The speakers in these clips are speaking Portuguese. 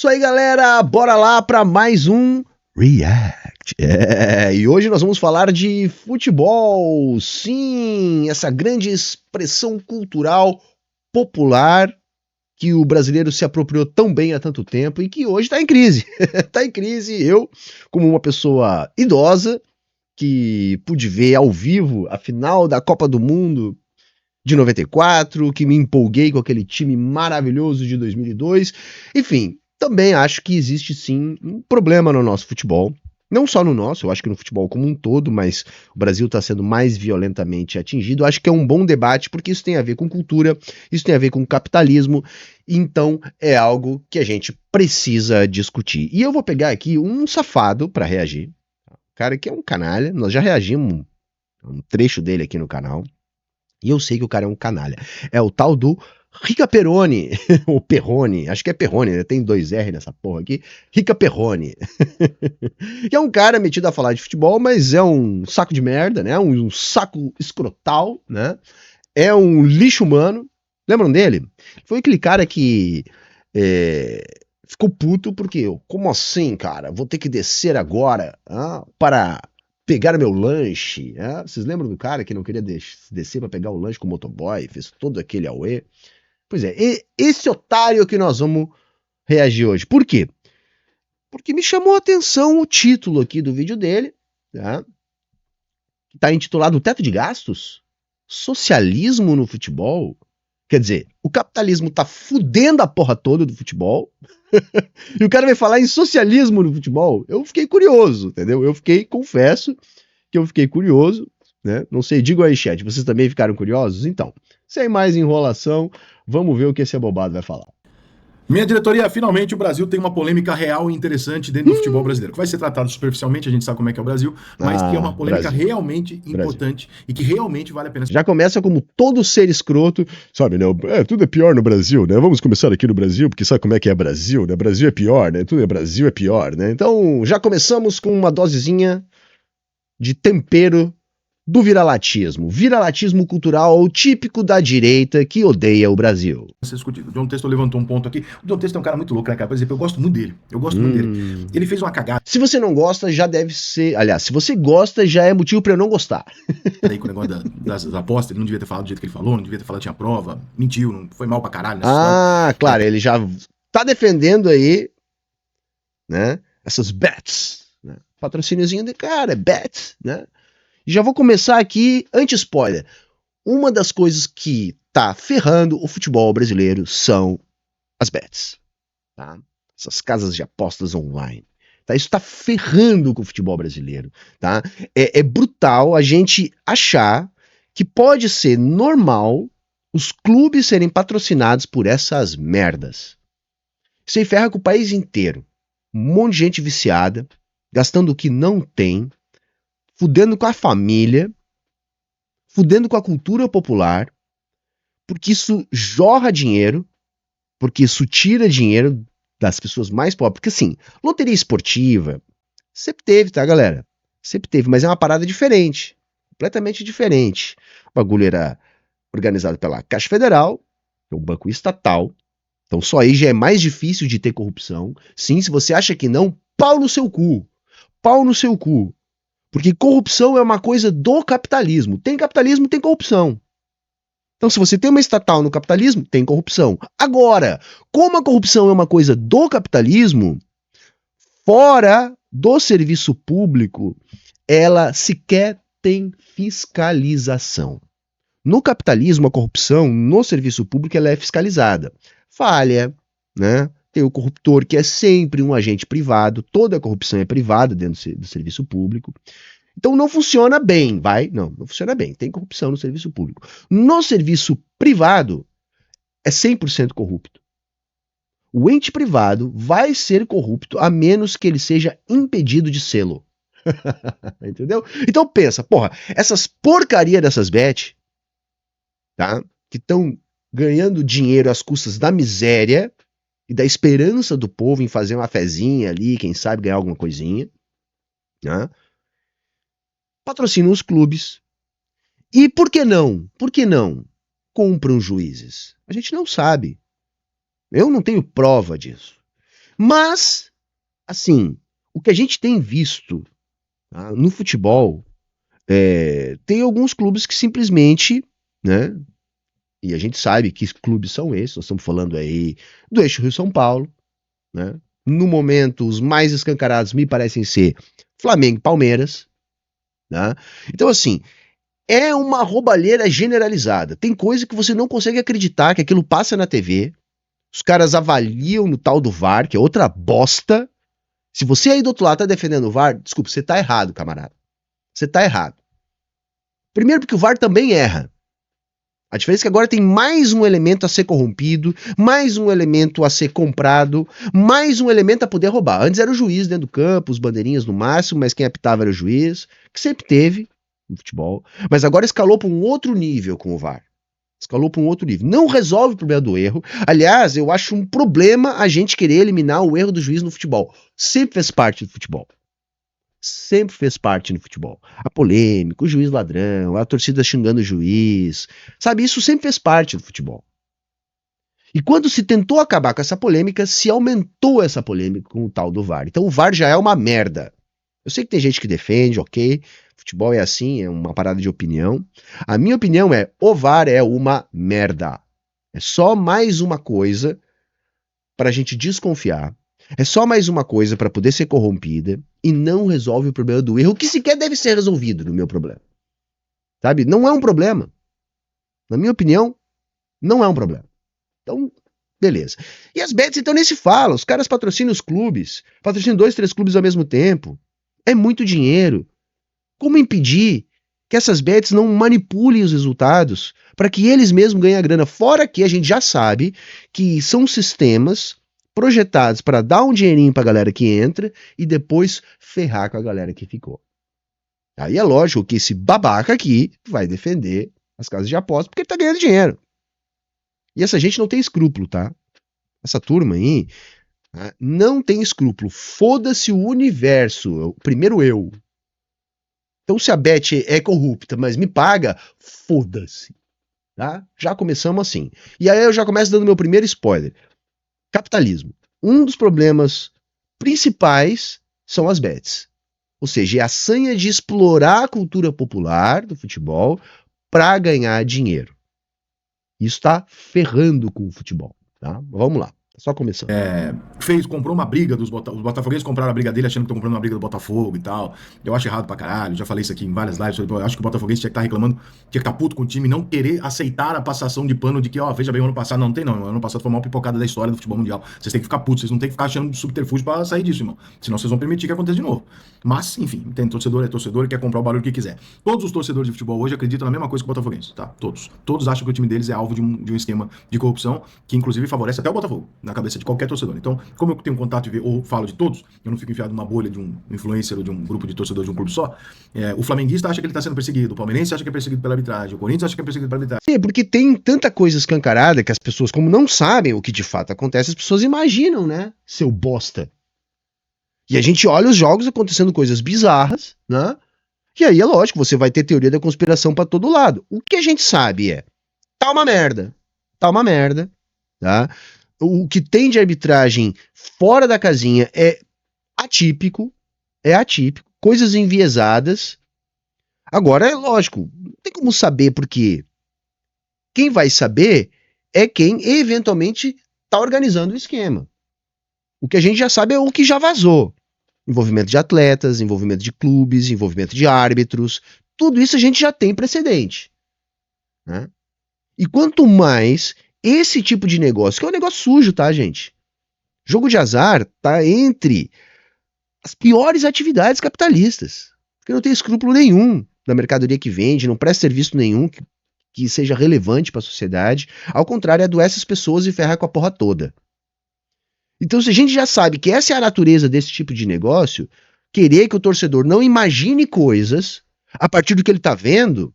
Isso aí, galera, bora lá para mais um React. E hoje nós vamos falar de futebol. Sim, essa grande expressão cultural popular que o brasileiro se apropriou tão bem há tanto tempo e que hoje está em crise. Está em crise. Eu, como uma pessoa idosa, que pude ver ao vivo a final da Copa do Mundo de 94, que me empolguei com aquele time maravilhoso de 2002. Enfim, também acho que existe sim um problema no nosso futebol. Não só no nosso, eu acho que no futebol como um todo, mas o Brasil está sendo mais violentamente atingido. Eu acho que é um bom debate, porque isso tem a ver com cultura, isso tem a ver com capitalismo, então é algo que a gente precisa discutir. E eu vou pegar aqui um safado para reagir, cara que é um canalha, nós já reagimos um trecho dele aqui no canal, e eu sei que o cara é um canalha. É o tal do Rica Perrone, ou Perrone, acho que é Perrone, né? Tem 2 R nessa porra aqui. Rica Perrone. Que é um cara metido a falar de futebol, mas é um saco de merda, né? Um saco escrotal, né? É um lixo humano. Lembram dele? Foi aquele cara que ficou puto porque, como assim, cara? Vou ter que descer agora para pegar meu lanche. Vocês lembram do cara que não queria descer para pegar o lanche com o motoboy? Fez todo aquele auê. Pois é, esse otário que nós vamos reagir hoje. Por quê? Porque me chamou a atenção o título aqui do vídeo dele, tá? Que está intitulado O Teto de Gastos? Socialismo no futebol? Quer dizer, o capitalismo tá fudendo a porra toda do futebol e o cara vai falar em socialismo no futebol? Eu fiquei curioso, entendeu? Confesso que eu fiquei curioso, né? Não sei, digo aí, chat, vocês também ficaram curiosos? Então, sem mais enrolação, vamos ver o que esse abobado vai falar. Minha diretoria, finalmente o Brasil tem uma polêmica real e interessante dentro do futebol brasileiro, que vai ser tratado superficialmente, a gente sabe como é que é o Brasil, mas que é uma polêmica realmente importante e que realmente vale a pena. Já começa como todo ser escroto, sabe, né? Tudo é pior no Brasil, né? Vamos começar aqui no Brasil, porque sabe como é que é Brasil, né? Brasil é pior, né? Tudo é Brasil é pior, né? Então, já começamos com uma dosezinha de tempero do viralatismo cultural típico da direita que odeia o Brasil. O John Textor levantou um ponto aqui. O John Textor é um cara muito louco, né, cara? Por exemplo, eu gosto muito dele. Ele fez uma cagada. Se você não gosta, já deve ser... Aliás, se você gosta, já é motivo pra eu não gostar. Aí com o negócio das apostas, ele não devia ter falado do jeito que ele falou, não devia ter falado que tinha prova, mentiu, não foi mal pra caralho. Claro, ele já tá defendendo aí, né, essas bets, né? Patrocíniozinho de cara, bets, né? Já vou começar aqui, anti-spoiler. Uma das coisas que tá ferrando o futebol brasileiro são as bets, tá? Essas casas de apostas online. Tá? Isso tá ferrando com o futebol brasileiro, tá? É brutal a gente achar que pode ser normal os clubes serem patrocinados por essas merdas. Isso aí ferra com o país inteiro. Um monte de gente viciada, gastando o que não tem, fudendo com a família, fudendo com a cultura popular, porque isso jorra dinheiro, porque isso tira dinheiro das pessoas mais pobres. Porque assim, loteria esportiva sempre teve, tá, galera? Sempre teve, mas é uma parada diferente, completamente diferente. O bagulho era organizado pela Caixa Federal, que é um banco estatal, então só aí já é mais difícil de ter corrupção. Sim, se você acha que não, pau no seu cu. Pau no seu cu. Porque corrupção é uma coisa do capitalismo. Tem capitalismo, tem corrupção. Então, se você tem uma estatal no capitalismo, tem corrupção. Agora, como a corrupção é uma coisa do capitalismo, fora do serviço público, ela sequer tem fiscalização. No capitalismo, a corrupção no serviço público ela é fiscalizada. Falha, né? Tem o corruptor, que é sempre um agente privado, toda a corrupção é privada dentro do serviço público. Então não funciona bem, não funciona bem, tem corrupção no serviço público. No serviço privado, é 100% corrupto. O ente privado vai ser corrupto a menos que ele seja impedido de sê-lo. Entendeu? Então pensa, porra, essas porcaria dessas bet, tá? Que estão ganhando dinheiro às custas da miséria e da esperança do povo em fazer uma fezinha ali, quem sabe ganhar alguma coisinha, né? Patrocinam os clubes. E por que não? Por que não compram juízes? A gente não sabe. Eu não tenho prova disso. Mas, assim, o que a gente tem visto, tá, no futebol, tem alguns clubes que simplesmente, né, e a gente sabe que clubes são esses, nós estamos falando aí do eixo Rio-São Paulo, né, no momento os mais escancarados me parecem ser Flamengo e Palmeiras, né, então assim, é uma roubalheira generalizada, tem coisa que você não consegue acreditar que aquilo passa na TV, os caras avaliam no tal do VAR, que é outra bosta. Se você aí do outro lado tá defendendo o VAR, desculpa, você tá errado, camarada. Você tá errado. Primeiro porque o VAR também erra. A diferença é que agora tem mais um elemento a ser corrompido, mais um elemento a ser comprado, mais um elemento a poder roubar. Antes era o juiz dentro do campo, os bandeirinhas no máximo, mas quem apitava era o juiz, que sempre teve no futebol. Mas agora escalou para um outro nível com o VAR. Escalou para um outro nível. Não resolve o problema do erro. Aliás, eu acho um problema a gente querer eliminar o erro do juiz no futebol. Sempre fez parte do futebol. Sempre fez parte no futebol. A polêmica, o juiz ladrão, a torcida xingando o juiz. Sabe, isso sempre fez parte do futebol. E quando se tentou acabar com essa polêmica, se aumentou essa polêmica com o tal do VAR. Então o VAR já é uma merda. Eu sei que tem gente que defende, ok. Futebol é assim, é uma parada de opinião. A minha opinião é, o VAR é uma merda. É só mais uma coisa pra gente desconfiar. É só mais uma coisa pra poder ser corrompida e não resolve o problema do erro, que sequer deve ser resolvido no meu problema. Sabe? Não é um problema. Na minha opinião, não é um problema. Então, beleza. E as bets, então, nem se fala. Os caras patrocinam os clubes. Patrocinam 2, 3 clubes ao mesmo tempo. É muito dinheiro. Como impedir que essas bets não manipulem os resultados para que eles mesmos ganhem a grana? Fora que a gente já sabe que são sistemas projetados para dar um dinheirinho para a galera que entra e depois ferrar com a galera que ficou. Aí é lógico que esse babaca aqui vai defender as casas de aposta porque ele tá ganhando dinheiro. E essa gente não tem escrúpulo, tá? Essa turma aí não tem escrúpulo. Foda-se o universo. Primeiro eu. Então se a Bet é corrupta, mas me paga, foda-se. Tá? Já começamos assim. E aí eu já começo dando meu primeiro spoiler. Capitalismo. Um dos problemas principais são as bets. Ou seja, é a sanha de explorar a cultura popular do futebol para ganhar dinheiro. Isso está ferrando com o futebol. Tá? Vamos lá. Só começando. Comprou uma briga os botafoguenses compraram a briga dele achando que estão comprando uma briga do Botafogo e tal. Eu acho errado pra caralho, já falei isso aqui em várias lives. Eu acho que o botafoguense tinha que estar reclamando, tinha que estar puto com o time, não querer aceitar a passação de pano de que, veja bem, o ano passado não tem, não. O ano passado foi a maior pipocada da história do futebol mundial. Vocês têm que ficar putos, vocês não têm que ficar achando subterfúgio pra sair disso, irmão. Senão vocês vão permitir que aconteça de novo. Mas, enfim, tem torcedor, é torcedor e quer comprar o barulho que quiser. Todos os torcedores de futebol hoje acreditam na mesma coisa que o botafoguense, tá? Todos. Todos acham que o time deles é alvo de um esquema de corrupção que, inclusive, favorece até o Botafogo, na cabeça de qualquer torcedor. Então, como eu tenho contato ou falo de todos, eu não fico enfiado numa bolha de um influencer ou de um grupo de torcedores de um clube só, o flamenguista acha que ele está sendo perseguido, o palmeirense acha que é perseguido pela arbitragem, o Corinthians acha que é perseguido pela arbitragem. Sim, porque tem tanta coisa escancarada que as pessoas, como não sabem o que de fato acontece, as pessoas imaginam, né? Seu bosta. E a gente olha os jogos acontecendo coisas bizarras, né? E aí é lógico, você vai ter teoria da conspiração pra todo lado. O que a gente sabe é, tá uma merda, tá? O que tem de arbitragem fora da casinha é atípico, coisas enviesadas. Agora, é lógico, não tem como saber porque quem vai saber é quem eventualmente tá organizando o esquema. O que a gente já sabe é o que já vazou. Envolvimento de atletas, envolvimento de clubes, envolvimento de árbitros, tudo isso a gente já tem precedente, né? E quanto mais esse tipo de negócio, que é um negócio sujo, tá, gente? Jogo de azar tá entre as piores atividades capitalistas, porque não tem escrúpulo nenhum da mercadoria que vende, não presta serviço nenhum que seja relevante para a sociedade, ao contrário, adoece as pessoas e ferra com a porra toda. Então, se a gente já sabe que essa é a natureza desse tipo de negócio, querer que o torcedor não imagine coisas a partir do que ele tá vendo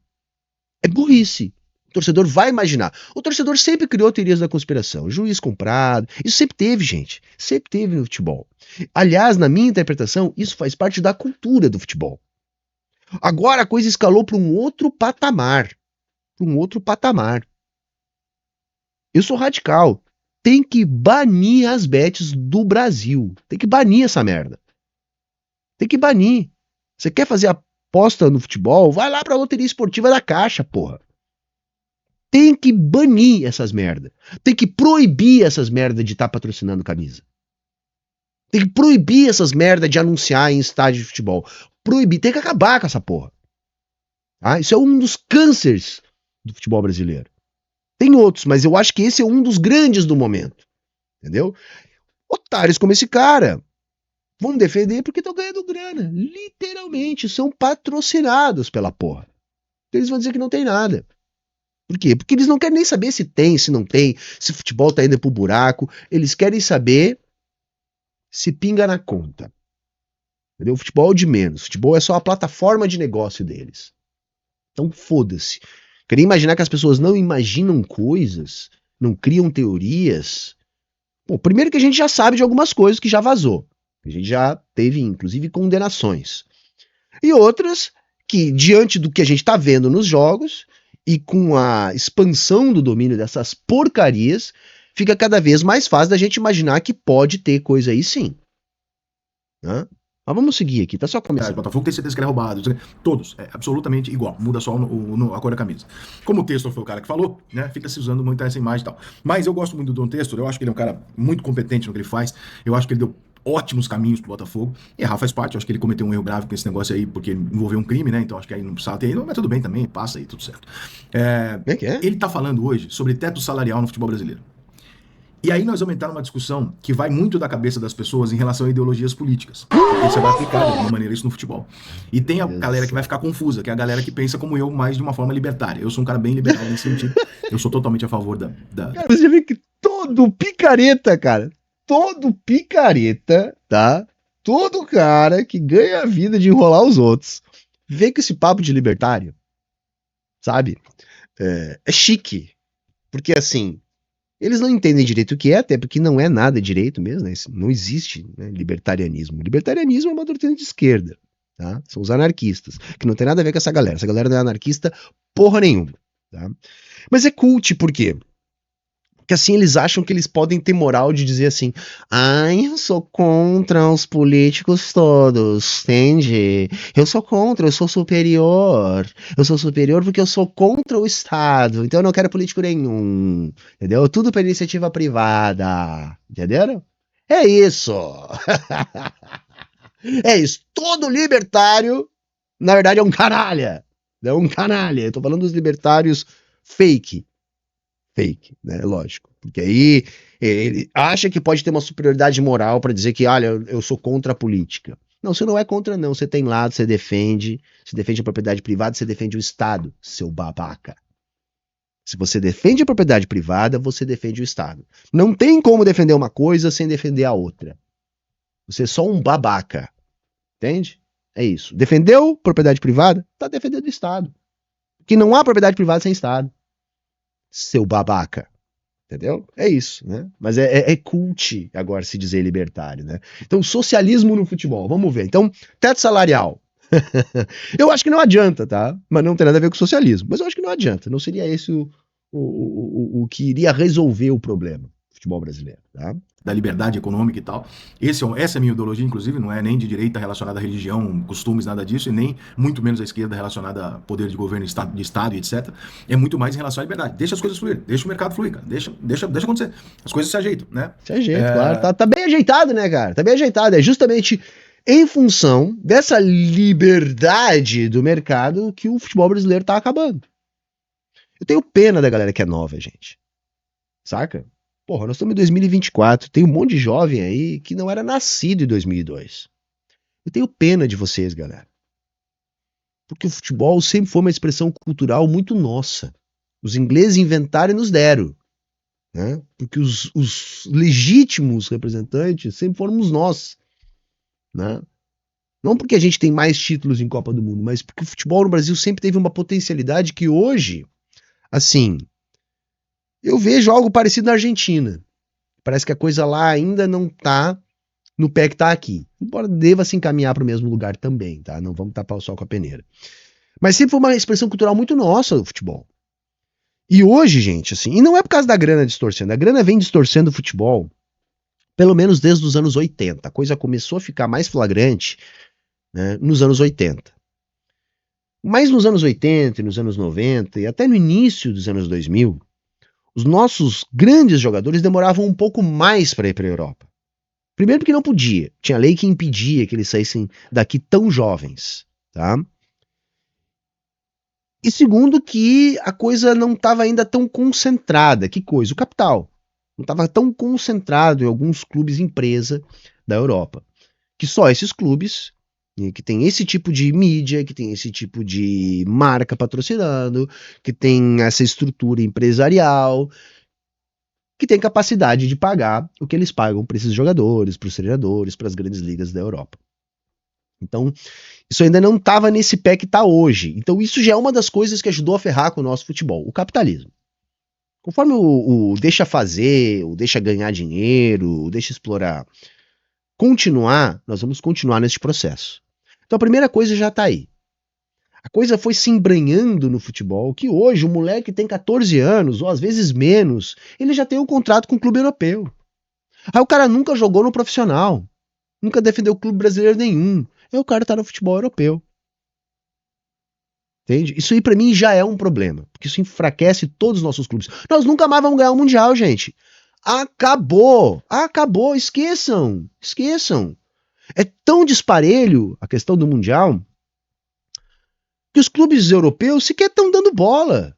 é burrice. O torcedor vai imaginar. O torcedor sempre criou teorias da conspiração. Juiz comprado. Isso sempre teve, gente. Sempre teve no futebol. Aliás, na minha interpretação, isso faz parte da cultura do futebol. Agora a coisa escalou para um outro patamar. Eu sou radical. tem que banir as bets do Brasil. Tem que banir essa merda. Tem que banir. Você quer fazer aposta no futebol? Vai lá pra loteria esportiva da Caixa, porra. Tem que banir essas merda. Tem que proibir essas merda de estar patrocinando camisa. Tem que proibir essas merda de anunciar em estádio de futebol. Proibir. Tem que acabar com essa porra. Tá? Isso é um dos cânceres do futebol brasileiro. Tem outros, mas eu acho que esse é um dos grandes do momento. Entendeu? Otários como esse cara vão defender porque estão ganhando grana. Literalmente, são patrocinados pela porra. Eles vão dizer que não tem nada. Por quê? Porque eles não querem nem saber se tem, se não tem, se o futebol tá indo pro buraco. Eles querem saber se pinga na conta. Entendeu? O futebol é o de menos. O futebol é só a plataforma de negócio deles. Então foda-se. Queria imaginar que as pessoas não imaginam coisas, não criam teorias. Bom, primeiro que a gente já sabe de algumas coisas que já vazou. A gente já teve, inclusive, condenações. E outras que, diante do que a gente está vendo nos jogos, e com a expansão do domínio dessas porcarias, fica cada vez mais fácil da gente imaginar que pode ter coisa aí sim. Né? Mas vamos seguir aqui, tá só começando. O Botafogo tem certeza que ele é roubado. Todos, é absolutamente igual. Muda só a cor da camisa. Como o Textor foi o cara que falou, né? Fica se usando muito essa imagem e tal. Mas eu gosto muito do Don Textor, eu acho que ele é um cara muito competente no que ele faz. Eu acho que ele deu ótimos caminhos pro Botafogo. Errar faz parte, eu acho que ele cometeu um erro grave com esse negócio aí, porque envolveu um crime, né? Então acho que aí não precisava ter ido, mas tudo bem também, passa aí, tudo certo. Ele tá falando hoje sobre teto salarial no futebol brasileiro. E aí nós vamos entrar numa discussão que vai muito da cabeça das pessoas em relação a ideologias políticas. Porque você vai aplicar de alguma maneira isso no futebol. E tem a galera que vai ficar confusa, que é a galera que pensa como eu, mais de uma forma libertária. Eu sou um cara bem liberal nesse sentido. Eu sou totalmente a favor da... Cara, você vê que todo picareta, cara, todo picareta, tá? Todo cara que ganha a vida de enrolar os outros, vê que esse papo de libertário, sabe? É chique. Porque assim... Eles não entendem direito o que é, até porque não é nada direito mesmo, né? Não existe, né, libertarianismo. Libertarianismo é uma doutrina de esquerda, tá? São os anarquistas, que não tem nada a ver com essa galera. Essa galera não é anarquista porra nenhuma, tá? Mas é cult, por quê? Porque assim eles acham que eles podem ter moral de dizer assim, ai, eu sou contra os políticos todos, entende? Eu sou contra, eu sou superior. Eu sou superior porque eu sou contra o Estado, então eu não quero político nenhum, entendeu? Tudo para iniciativa privada, entenderam? É isso. É isso. Todo libertário, na verdade, é um canalha. É um canalha. Eu tô falando dos libertários fake, né? Lógico. Porque aí ele acha que pode ter uma superioridade moral para dizer que, olha, eu sou contra a política. Não, você não é contra, não. Você tem lado, você defende a propriedade privada, você defende o Estado, seu babaca. Se você defende a propriedade privada, você defende o Estado. Não tem como defender uma coisa sem defender a outra. Você é só um babaca. Entende? É isso. Defendeu propriedade privada, tá defendendo o Estado. Que não há propriedade privada sem Estado. Seu babaca. Entendeu? É isso, né? Mas é cult agora se dizer libertário, né? Então, socialismo no futebol, vamos ver. Então, teto salarial. Eu acho que não adianta, tá? Mas não tem nada a ver com socialismo. Mas eu acho que não adianta. Não seria esse o que iria resolver o problema do futebol brasileiro, tá? Da liberdade econômica e tal. Essa é a minha ideologia, inclusive, não é nem de direita relacionada à religião, costumes, nada disso, e nem muito menos à esquerda relacionada a poder de governo, de Estado e etc. É muito mais em relação à liberdade. Deixa as coisas fluir, deixa o mercado fluir, cara. Deixa acontecer. As coisas se ajeitam, né? Se ajeita, claro. Tá bem ajeitado, né, cara? Tá bem ajeitado. É justamente em função dessa liberdade do mercado que o futebol brasileiro tá acabando. Eu tenho pena da galera que é nova, gente. Saca? Porra, nós estamos em 2024, tem um monte de jovem aí que não era nascido em 2002. Eu tenho pena de vocês, galera. Porque o futebol sempre foi uma expressão cultural muito nossa. Os ingleses inventaram e nos deram. Né? Porque os legítimos representantes sempre fomos nós. Né? Não porque a gente tem mais títulos em Copa do Mundo, mas porque o futebol no Brasil sempre teve uma potencialidade que hoje, assim... Eu vejo algo parecido na Argentina. Parece que a coisa lá ainda não tá no pé que tá aqui. Embora deva se encaminhar para o mesmo lugar também, tá? Não vamos tapar o sol com a peneira. Mas sempre foi uma expressão cultural muito nossa o futebol. E hoje, gente, assim, e não é por causa da grana distorcendo, a grana vem distorcendo o futebol, pelo menos desde os anos 80. A coisa começou a ficar mais flagrante, né, nos anos 80. Mas nos anos 80 e nos anos 90 e até no início dos anos 2000, os nossos grandes jogadores demoravam um pouco mais para ir para a Europa. Primeiro porque não podia, tinha lei que impedia que eles saíssem daqui tão jovens, tá? E segundo que a coisa não estava ainda tão concentrada. Que coisa? O capital. Não estava tão concentrado em alguns clubes empresa da Europa. Que só esses clubes, que tem esse tipo de mídia, que tem esse tipo de marca patrocinando, que tem essa estrutura empresarial, que tem capacidade de pagar o que eles pagam para esses jogadores, para os treinadores, para as grandes ligas da Europa. Então, isso ainda não estava nesse pé que está hoje. Então, isso já é uma das coisas que ajudou a ferrar com o nosso futebol, o capitalismo. Conforme o deixa fazer, o deixa ganhar dinheiro, o deixa explorar, continuar, nós vamos continuar nesse processo. Então, a primeira coisa já está aí. A coisa foi se embranhando no futebol, que hoje o moleque tem 14 anos, ou às vezes menos, ele já tem um contrato com o clube europeu. Aí o cara nunca jogou no profissional, nunca defendeu clube brasileiro nenhum. Aí o cara tá no futebol europeu. Entende? Isso aí pra mim já é um problema, porque isso enfraquece todos os nossos clubes. Nós nunca mais vamos ganhar o Mundial, gente. Acabou! Acabou! Esqueçam! Esqueçam! É tão disparelho a questão do Mundial que os clubes europeus sequer estão dando bola.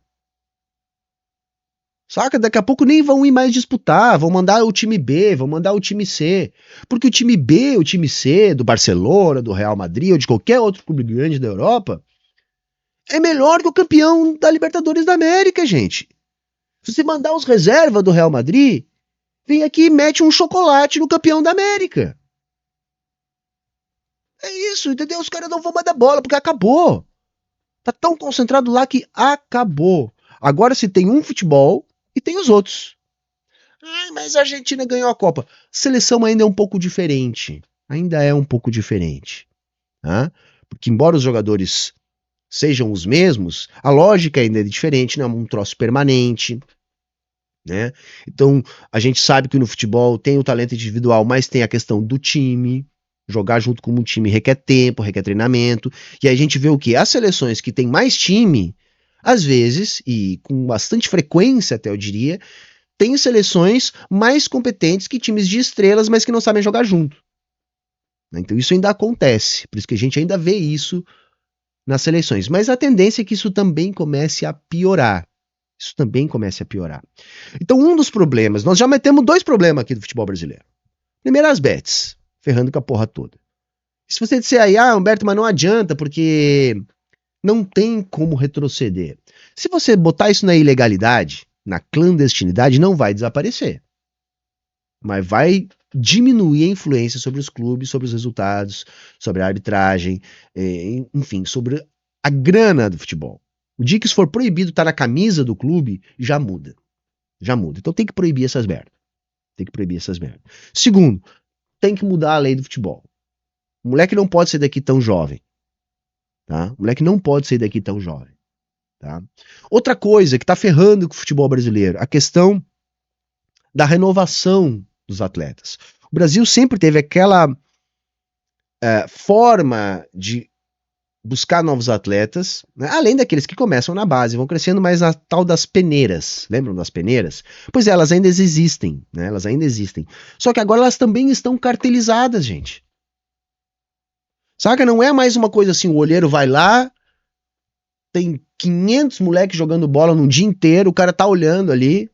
Saca? Daqui a pouco nem vão ir mais disputar, vão mandar o time B, vão mandar o time C. Porque o time B, o time C, do Barcelona, do Real Madrid ou de qualquer outro clube grande da Europa, é melhor que o campeão da Libertadores da América, gente. Se você mandar os reservas do Real Madrid, vem aqui e mete um chocolate no campeão da América. É isso, entendeu? Os caras não vão mandar bola, porque acabou. Tá tão concentrado lá que acabou. Agora se tem um futebol e tem os outros. Ai, mas a Argentina ganhou a Copa. A seleção ainda é um pouco diferente. Ainda é um pouco diferente. Tá? Porque embora os jogadores sejam os mesmos, a lógica ainda é diferente, não é um troço permanente. Né? Então a gente sabe que no futebol tem o talento individual, mas tem a questão do time. Jogar junto com um time requer tempo, requer treinamento. E aí a gente vê o quê? As seleções que têm mais time, às vezes, e com bastante frequência até eu diria, tem seleções mais competentes que times de estrelas, mas que não sabem jogar junto. Então isso ainda acontece. Por isso que a gente ainda vê isso nas seleções. Mas a tendência é que isso também comece a piorar. Isso também comece a piorar. Então um dos problemas, nós já temos dois problemas aqui do futebol brasileiro. Primeiro as bets. Ferrando com a porra toda. Se você disser aí, Humberto, mas não adianta, porque não tem como retroceder. Se você botar isso na ilegalidade, na clandestinidade, não vai desaparecer. Mas vai diminuir a influência sobre os clubes, sobre os resultados, sobre a arbitragem, enfim, sobre a grana do futebol. O dia que isso for proibido estar na camisa do clube, já muda. Já muda. Então tem que proibir essas merdas. Tem que proibir essas merdas. Segundo, tem que mudar a lei do futebol. O moleque não pode sair daqui tão jovem. Tá? O moleque não pode sair daqui tão jovem. Tá? Outra coisa que está ferrando com o futebol brasileiro, a questão da renovação dos atletas. O Brasil sempre teve aquela forma de buscar novos atletas, né? Além daqueles que começam na base, vão crescendo, mais a tal das peneiras. Lembram das peneiras? Pois é, elas ainda existem, né? Elas ainda existem. Só que agora elas também estão cartelizadas, gente. Saca? Não é mais uma coisa assim, o olheiro vai lá, tem 500 moleques jogando bola num dia inteiro, o cara tá olhando ali,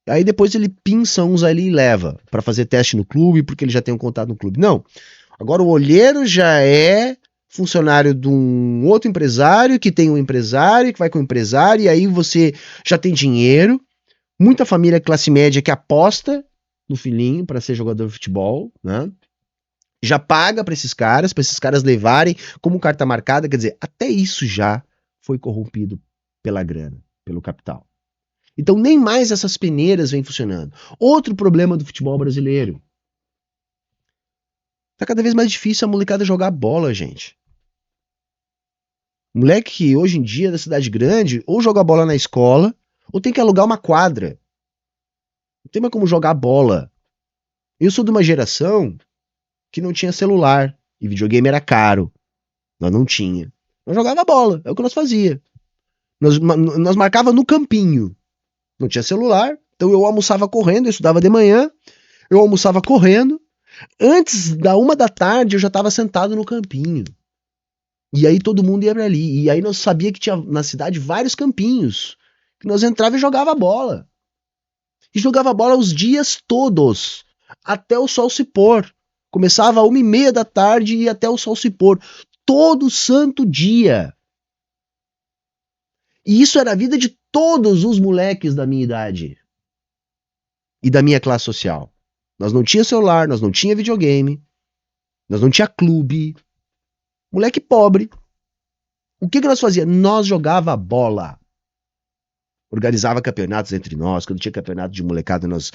aí depois ele pinça uns ali e leva pra fazer teste no clube, porque ele já tem um contato no clube. Não. Agora o olheiro já é funcionário de um outro empresário, que tem um empresário, que vai com o empresário, e aí você já tem dinheiro. Muita família classe média que aposta no filhinho para ser jogador de futebol, né? Já paga para esses caras levarem como carta marcada, quer dizer, até isso já foi corrompido pela grana, pelo capital. Então nem mais essas peneiras vêm funcionando. Outro problema do futebol brasileiro. Tá cada vez mais difícil a molecada jogar bola, gente. Moleque que hoje em dia da cidade grande ou joga bola na escola Ou tem que alugar uma quadra. Não tem mais como jogar bola. Eu sou de uma geração que não tinha celular. E videogame era caro. Nós não tinha. Nós jogava bola. É o que nós fazia. Nós marcava no campinho. Não tinha celular. Então eu almoçava correndo. Eu estudava de manhã. Eu almoçava correndo. Antes da 1 da tarde eu já estava sentado no campinho. E aí todo mundo ia pra ali. E aí nós sabia que tinha na cidade vários campinhos. Que nós entrava e jogava bola. E jogava bola os dias todos. Até o sol se pôr. Começava às 1h30 da tarde e ia até o sol se pôr. Todo santo dia. E isso era a vida de todos os moleques da minha idade. E da minha classe social. Nós não tinha celular, nós não tinha videogame. Nós não tinha clube. Moleque pobre. O que nós fazíamos? Nós jogava bola. Organizava campeonatos entre nós. Quando tinha campeonato de molecada, nós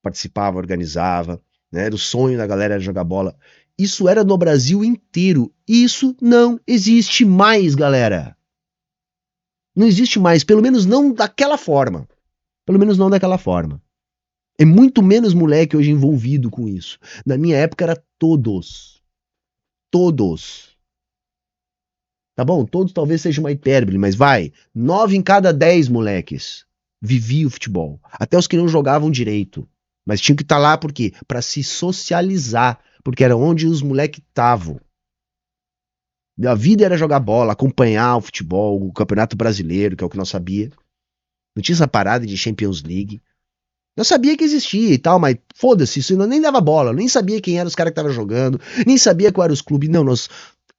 participava, organizava. Né? Era o sonho da galera era jogar bola. Isso era no Brasil inteiro. Isso não existe mais, galera. Não existe mais. Pelo menos não daquela forma. Pelo menos não daquela forma. É muito menos moleque hoje envolvido com isso. Na minha época era todos. Todos. Tá bom? Todos talvez seja uma hipérbole, mas vai. 9 em cada 10 moleques viviam o futebol. Até os que não jogavam direito. Mas tinham que estar lá por quê? Pra se socializar. Porque era onde os moleques estavam. A vida era jogar bola, acompanhar o futebol, o Campeonato Brasileiro, que é o que nós sabia. Não tinha essa parada de Champions League. Eu sabia que existia e tal, mas foda-se, isso eu nem dava bola, eu nem sabia quem eram os caras que estavam jogando, nem sabia qual eram os clubes. Não, nós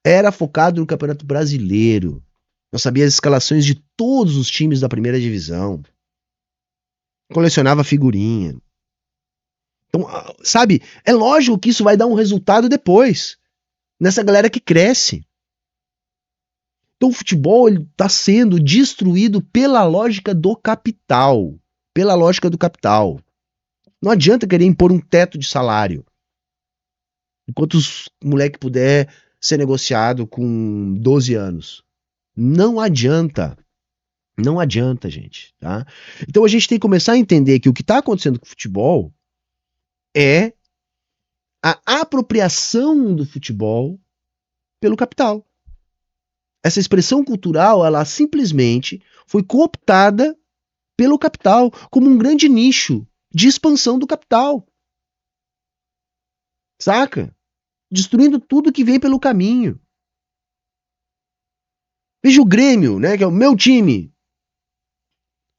era focado no Campeonato Brasileiro. Nós sabia as escalações de todos os times da primeira divisão. Colecionava figurinha. Então, sabe, é lógico que isso vai dar um resultado depois, nessa galera que cresce. Então o futebol está sendo destruído pela lógica do capital. Pela lógica do capital. Não adianta querer impor um teto de salário. Enquanto os moleque puder ser negociado com 12 anos. Não adianta. Não adianta, gente. Tá? Então a gente tem que começar a entender que o que está acontecendo com o futebol é a apropriação do futebol pelo capital. Essa expressão cultural, ela simplesmente foi cooptada pelo capital, como um grande nicho de expansão do capital. Saca? Destruindo tudo que vem pelo caminho. Veja o Grêmio, né, que é o meu time.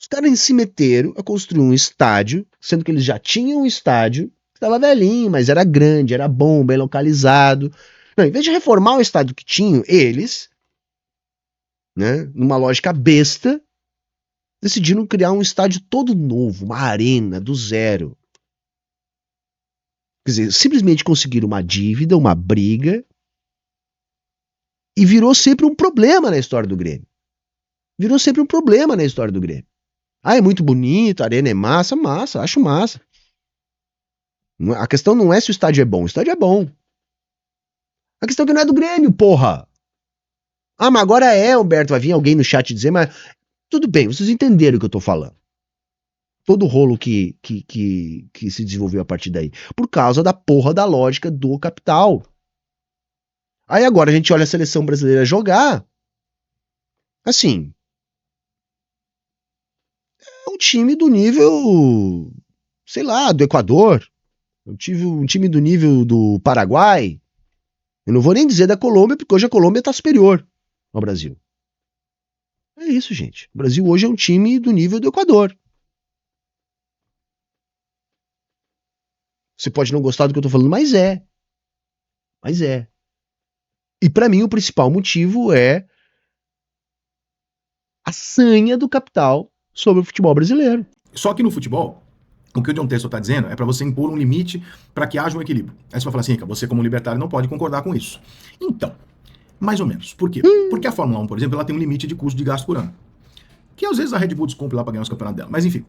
Os caras se meteram a construir um estádio, sendo que eles já tinham um estádio, que estava velhinho, mas era grande, era bom, bem localizado. Não, em vez de reformar o estádio que tinham, eles, né, numa lógica besta, decidiram criar um estádio todo novo, uma arena do zero. Quer dizer, simplesmente conseguiram uma dívida, uma briga, e virou sempre um problema na história do Grêmio. Virou sempre um problema na história do Grêmio. Ah, é muito bonito, a arena é massa, massa, acho massa. A questão não é se o estádio é bom, o estádio é bom. A questão é que não é do Grêmio, porra. Ah, mas agora é, Humberto, vai vir alguém no chat dizer, mas tudo bem, vocês entenderam o que eu tô falando. Todo o rolo que se desenvolveu a partir daí. Por causa da porra da lógica do capital. Aí agora a gente olha a seleção brasileira jogar. Assim. É um time do nível, sei lá, do Equador. Eu tive um time do nível do Paraguai. Eu não vou nem dizer da Colômbia, porque hoje a Colômbia tá superior ao Brasil. É isso, gente. O Brasil hoje é um time do nível do Equador. Você pode não gostar do que eu tô falando, mas é. Mas é. E pra mim o principal motivo é a sanha do capital sobre o futebol brasileiro. Só que no futebol, o que o John Textor está dizendo é para você impor um limite para que haja um equilíbrio. Aí você vai falar assim, você como libertário não pode concordar com isso. Então, mais ou menos. Por quê? Porque a Fórmula 1, por exemplo, ela tem um limite de custo de gasto por ano. Que às vezes a Red Bull descumpre lá para ganhar os campeonatos dela. Mas enfim,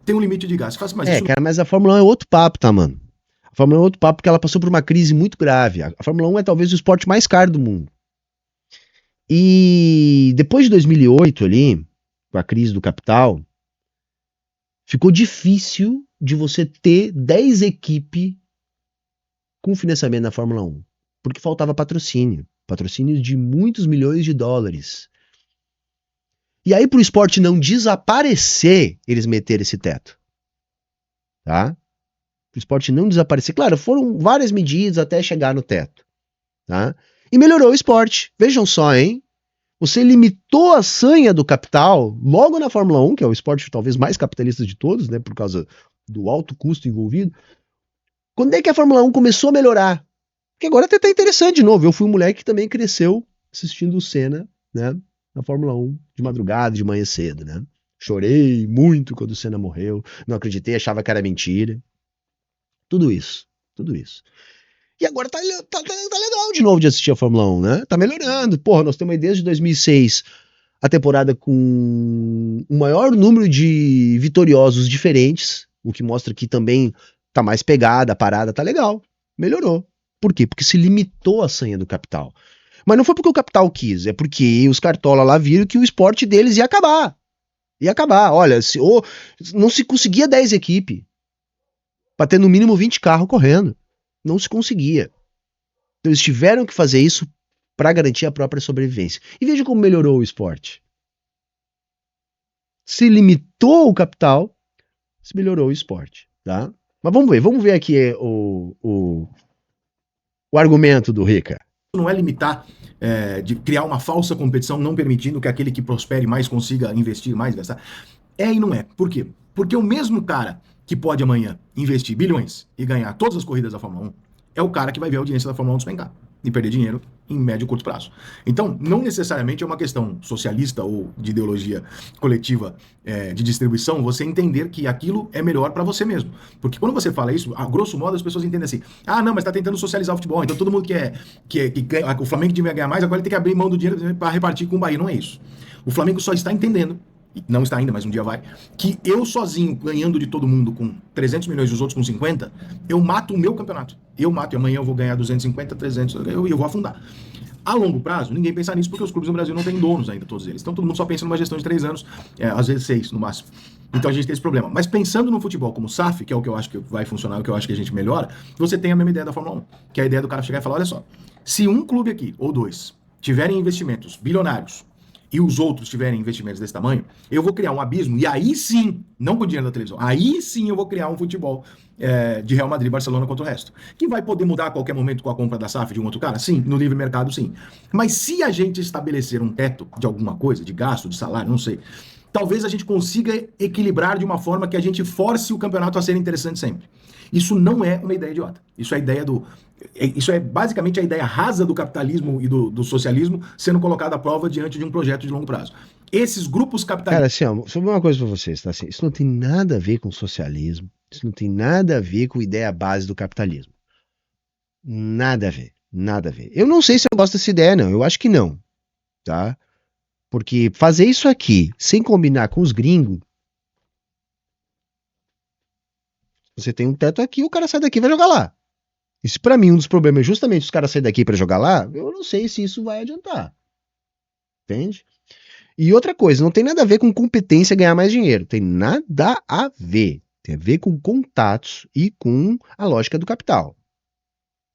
tem um limite de gasto. Mas isso... cara, mas a Fórmula 1 é outro papo, tá, mano? A Fórmula 1 é outro papo porque ela passou por uma crise muito grave. A Fórmula 1 é talvez o esporte mais caro do mundo. E depois de 2008 ali, com a crise do capital, ficou difícil de você ter 10 equipes com financiamento na Fórmula 1, porque faltava patrocínio de muitos milhões de dólares. E aí, para o esporte não desaparecer, eles meteram esse teto. Tá? Para o esporte não desaparecer. Claro, foram várias medidas até chegar no teto. Tá? E melhorou o esporte. Vejam só, hein? Você limitou a sanha do capital logo na Fórmula 1, que é o esporte talvez mais capitalista de todos, né? Por causa do alto custo envolvido. Quando é que a Fórmula 1 começou a melhorar? Porque agora até tá interessante de novo. Eu fui um moleque que também cresceu assistindo o Senna, né? Na Fórmula 1, de madrugada, de manhã cedo, né? Chorei muito quando o Senna morreu, não acreditei, achava que era mentira. Tudo isso. E agora tá legal de novo de assistir a Fórmula 1, né? Tá melhorando. Porra, nós temos aí desde 2006 a temporada com o maior número de vitoriosos diferentes, o que mostra que também tá mais pegada, a parada tá legal. Melhorou. Por quê? Porque se limitou a sanha do capital. Mas não foi porque o capital quis, é porque os cartola lá viram que o esporte deles ia acabar. Ia acabar. Olha, não se conseguia 10 equipes para ter no mínimo 20 carros correndo. Não se conseguia. Então eles tiveram que fazer isso para garantir a própria sobrevivência. E veja como melhorou o esporte. Se limitou o capital, se melhorou o esporte. Tá? Mas vamos ver aqui o argumento do Rica. Não é limitar, de criar uma falsa competição, não permitindo que aquele que prospere mais consiga investir mais, gastar. É e não é. Por quê? Porque o mesmo cara que pode amanhã investir bilhões e ganhar todas as corridas da Fórmula 1 é o cara que vai ver a audiência da Fórmula 1 despencar e perder dinheiro em médio e curto prazo. Então, não necessariamente é uma questão socialista ou de ideologia coletiva de distribuição você entender que aquilo é melhor para você mesmo. Porque quando você fala isso, a grosso modo as pessoas entendem assim: ah, não, mas tá tentando socializar o futebol, então todo mundo que ganha, o Flamengo devia ganhar mais, agora ele tem que abrir mão do dinheiro para repartir com o Bahia. Não é isso. O Flamengo só está entendendo, não está ainda, mas um dia vai, que eu sozinho, ganhando de todo mundo com 300 milhões e os outros com 50, eu mato o meu campeonato. Eu mato e amanhã eu vou ganhar 250, 300, eu vou afundar. A longo prazo, ninguém pensa nisso porque os clubes no Brasil não têm donos ainda, todos eles. Então todo mundo só pensa numa gestão de 3 anos, às vezes 6 no máximo. Então a gente tem esse problema. Mas pensando no futebol como SAF, que é o que eu acho que vai funcionar, o que eu acho que a gente melhora, você tem a mesma ideia da Fórmula 1, que é a ideia do cara chegar e falar: olha só, se um clube aqui, ou 2, tiverem investimentos bilionários, e os outros tiverem investimentos desse tamanho, eu vou criar um abismo, e aí sim, não com o dinheiro da televisão, aí sim eu vou criar um futebol de Real Madrid, Barcelona contra o resto. Que vai poder mudar a qualquer momento com a compra da SAF de um outro cara? Sim, no livre mercado sim. Mas se a gente estabelecer um teto de alguma coisa, de gasto, de salário, não sei, talvez a gente consiga equilibrar de uma forma que a gente force o campeonato a ser interessante sempre. Isso não é uma ideia idiota. Isso é basicamente a ideia rasa do capitalismo e do socialismo sendo colocada à prova diante de um projeto de longo prazo. Esses grupos capitalistas... Cara, assim, ó, sobre uma coisa pra vocês, tá? Assim, isso não tem nada a ver com socialismo, isso não tem nada a ver com a ideia base do capitalismo. Nada a ver, nada a ver. Eu não sei se eu gosto dessa ideia, não. Eu acho que não, tá? Porque fazer isso aqui sem combinar com os gringos, você tem um teto aqui, o cara sai daqui e vai jogar lá. Isso pra mim um dos problemas é justamente os caras saírem daqui pra jogar lá. Eu não sei se isso vai adiantar. Entende? E outra coisa, não tem nada a ver com competência ganhar mais dinheiro. Tem nada a ver. Tem a ver com contatos e com a lógica do capital.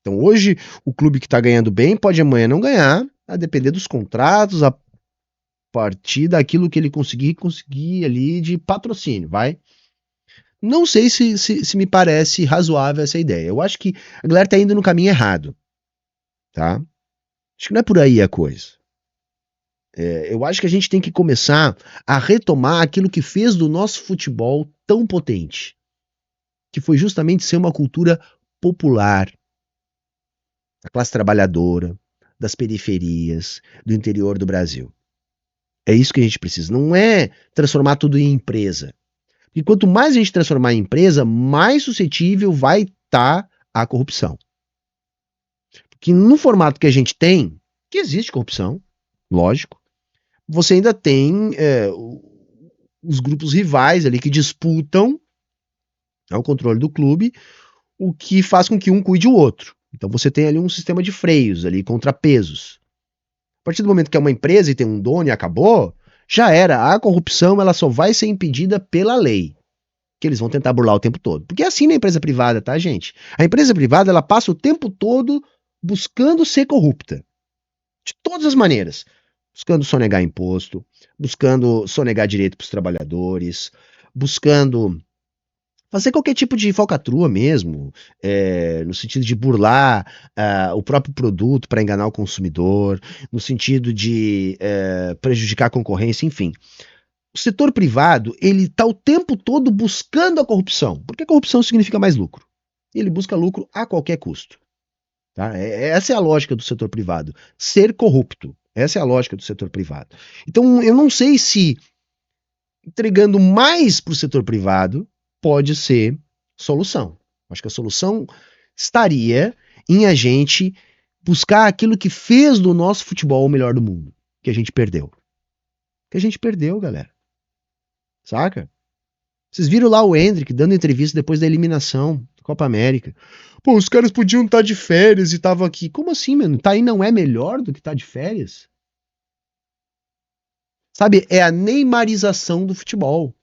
Então hoje o clube que tá ganhando bem pode amanhã não ganhar, a depender dos contratos, a partir daquilo que ele conseguir ali de patrocínio, vai? Não sei se me parece razoável essa ideia. Eu acho que a galera tá indo no caminho errado, tá? Acho que não é por aí a coisa. Eu acho que a gente tem que começar a retomar aquilo que fez do nosso futebol tão potente, que foi justamente ser uma cultura popular, da classe trabalhadora, das periferias, do interior do Brasil. É isso que a gente precisa. Não é transformar tudo em empresa. E quanto mais a gente transformar em empresa, mais suscetível vai estar a corrupção. Porque no formato que a gente tem, que existe corrupção, lógico, você ainda tem os grupos rivais ali que disputam o controle do clube, o que faz com que um cuide o outro. Então você tem ali um sistema de freios, ali, contrapesos. A partir do momento que é uma empresa e tem um dono e acabou, já era. A corrupção ela só vai ser impedida pela lei, que eles vão tentar burlar o tempo todo. Porque é assim na empresa privada, tá, gente? A empresa privada ela passa o tempo todo buscando ser corrupta. De todas as maneiras. Buscando sonegar imposto, buscando sonegar direito para os trabalhadores, buscando fazer qualquer tipo de falcatrua mesmo, no sentido de burlar o próprio produto para enganar o consumidor, no sentido de prejudicar a concorrência, enfim. O setor privado, ele está o tempo todo buscando a corrupção, porque a corrupção significa mais lucro. Ele busca lucro a qualquer custo. Tá? Essa é a lógica do setor privado, ser corrupto. Essa é a lógica do setor privado. Então, eu não sei se entregando mais para o setor privado pode ser solução. Acho que a solução estaria em a gente buscar aquilo que fez do nosso futebol o melhor do mundo, que a gente perdeu. Que a gente perdeu, galera. Saca? Vocês viram lá o Endrick dando entrevista depois da eliminação da Copa América. Pô, os caras podiam estar de férias e estavam aqui. Como assim, mano? Tá aí não é melhor do que tá de férias? Sabe, é a neymarização do futebol.